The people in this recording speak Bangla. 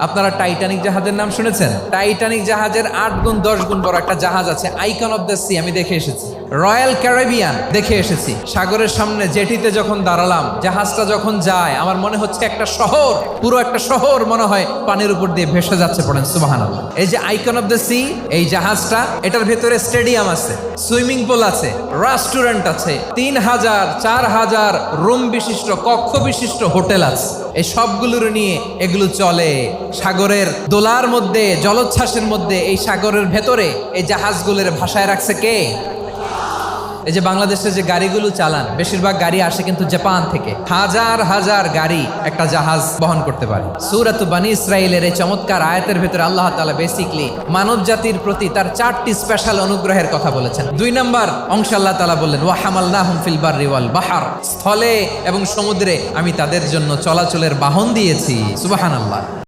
আপনারা টাইটানিক জাহাজের নাম শুনেছেন? টাইটানিক জাহাজের 8 গুণ 10 গুণ বড় একটা জাহাজ আছে, আইকন অফ দ্য সি, আমি দেখে এসেছি। রয়্যাল ক্যারিবিয়ান দেখে এসেছি। সাগরের সামনে জেটিতে যখন দাঁড়ালাম, জাহাজটা যখন যায়, আমার মনে হচ্ছে একটা শহর, পুরো একটা শহর মনে হয় পানির উপর দিয়ে ভেসে যাচ্ছে। পড়েন সুবহানাল্লাহ। এই যে আইকন অফ দ্য সি, এই জাহাজটা, এটার ভেতরে স্টেডিয়াম আছে, সুইমিং পুল আছে, রেস্টুরেন্ট আছে, 3000 4000 রুম বিশিষ্ট, কক্ষ বিশিষ্ট হোটেল আছে। এই সবগুলোর নিয়ে এগুলো চলে সাগরের দোলার মধ্যে, জলোচ্ছ্বাসের মধ্যে। এই সাগরের ভেতরে এই জাহাজগুলোর ভাষায় রাখছে কে? এই যে বাংলাদেশে যে গাড়িগুলো চালান, বেশিরভাগ গাড়ি আসে কিন্তু জাপান থেকে। হাজার হাজার গাড়ি একটা জাহাজ বহন করতে পারে। সূরাত বানী ইসরাইলের এই চমৎকার আয়াতের ভেতরে আল্লাহ তাআলা বেসিকলি মানব জাতির প্রতি তার 4টি স্পেশাল অনুগ্রহের কথা বলেছেন। 2 নম্বর অংশে আল্লাহ তাআলা বললেন, ওয়া হামালনাহুম ফিল বাররি ওয়াল বাহর, স্থলে এবং সমুদ্রে আমি তাদের জন্য চলাচলের বাহন দিয়েছি। সুবহানাল্লাহ।